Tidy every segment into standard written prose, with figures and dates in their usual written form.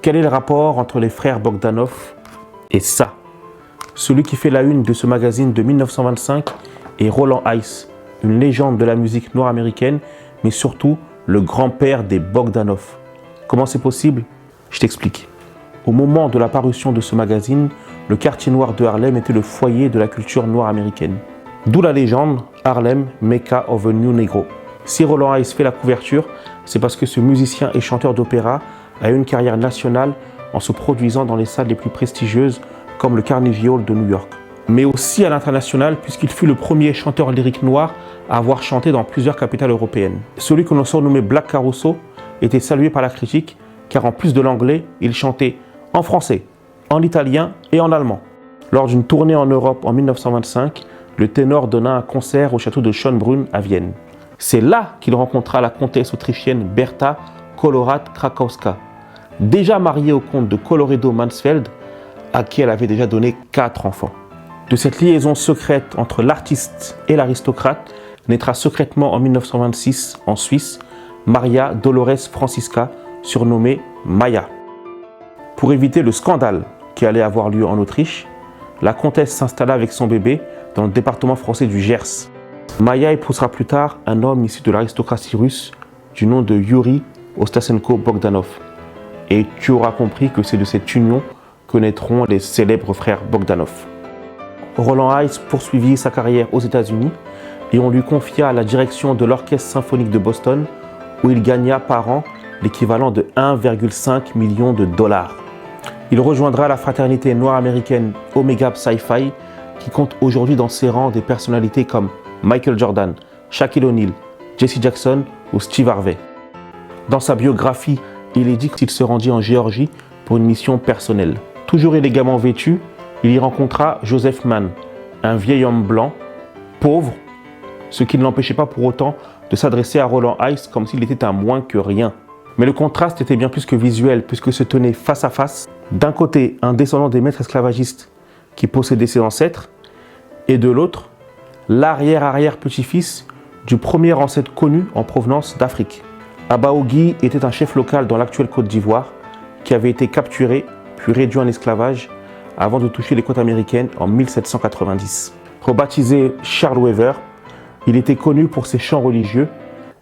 Quel est le rapport entre les frères Bogdanov et ça? Celui qui fait la une de ce magazine de 1925 est Roland Hayes, une légende de la musique noire américaine, mais surtout le grand-père des Bogdanov. Comment c'est possible? Je t'explique. Au moment de la parution de ce magazine, le quartier noir de Harlem était le foyer de la culture noire américaine. D'où la légende Harlem, Mecca of a New Negro. Si Roland Hayes fait la couverture, c'est parce que ce musicien et chanteur d'opéra a eu une carrière nationale en se produisant dans les salles les plus prestigieuses comme le Carnegie Hall de New York. Mais aussi à l'international puisqu'il fut le premier chanteur lyrique noir à avoir chanté dans plusieurs capitales européennes. Celui que l'on surnommait Black Caruso était salué par la critique car en plus de l'anglais, il chantait en français, en italien et en allemand. Lors d'une tournée en Europe en 1925, le ténor donna un concert au château de Schönbrunn à Vienne. C'est là qu'il rencontra la comtesse autrichienne Bertha Collorath-Krakowska, déjà mariée au comte de Colloredo-Mansfeld, à qui elle avait déjà donné 4 enfants. De cette liaison secrète entre l'artiste et l'aristocrate naîtra secrètement en 1926 en Suisse Maria Dolores Francisca, surnommée Maya. Pour éviter le scandale qui allait avoir lieu en Autriche, la comtesse s'installa avec son bébé dans le département français du Gers. Maya épousera plus tard un homme issu de l'aristocratie russe du nom de Yuri Ostasenko Bogdanov. Et tu auras compris que c'est de cette union que naîtront les célèbres frères Bogdanov. Roland Hayes poursuivit sa carrière aux États-Unis et on lui confia la direction de l'Orchestre symphonique de Boston où il gagna par an l'équivalent de 1,5 million de dollars. Il rejoindra la fraternité noire américaine Omega Psi Phi qui compte aujourd'hui dans ses rangs des personnalités comme Michael Jordan, Shaquille O'Neal, Jesse Jackson ou Steve Harvey. Dans sa biographie, il est dit qu'il se rendit en Géorgie pour une mission personnelle. Toujours élégamment vêtu, il y rencontra Joseph Mann, un vieil homme blanc, pauvre, ce qui ne l'empêchait pas pour autant de s'adresser à Roland Hayes comme s'il était un moins que rien. Mais le contraste était bien plus que visuel puisque se tenait face à face, d'un côté un descendant des maîtres esclavagistes qui possédait ses ancêtres, et de l'autre, l'arrière-arrière-petit-fils du premier ancêtre connu en provenance d'Afrique. Abaougui était un chef local dans l'actuelle Côte d'Ivoire qui avait été capturé puis réduit en esclavage avant de toucher les côtes américaines en 1790. Rebaptisé Charles Weaver, il était connu pour ses chants religieux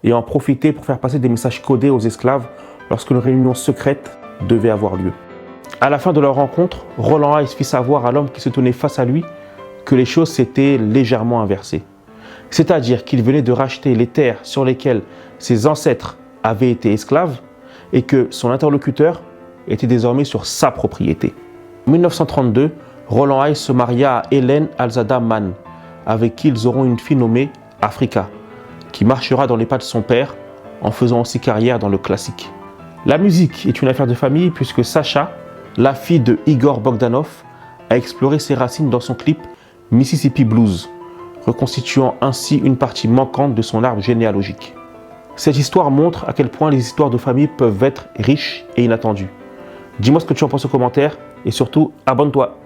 et en profitait pour faire passer des messages codés aux esclaves lorsque une réunion secrète devait avoir lieu. À la fin de leur rencontre, Roland Hayes fit savoir à l'homme qui se tenait face à lui que les choses s'étaient légèrement inversées. C'est-à-dire qu'il venait de racheter les terres sur lesquelles ses ancêtres avaient été esclaves et que son interlocuteur était désormais sur sa propriété. En 1932, Roland Hayes se maria à Hélène Alzada Mann, avec qui ils auront une fille nommée Africa, qui marchera dans les pas de son père en faisant aussi carrière dans le classique. La musique est une affaire de famille puisque Sacha, la fille de Igor Bogdanov, a exploré ses racines dans son clip Mississippi Blues, reconstituant ainsi une partie manquante de son arbre généalogique. Cette histoire montre à quel point les histoires de famille peuvent être riches et inattendues. Dis-moi ce que tu en penses en commentaire et surtout abonne-toi.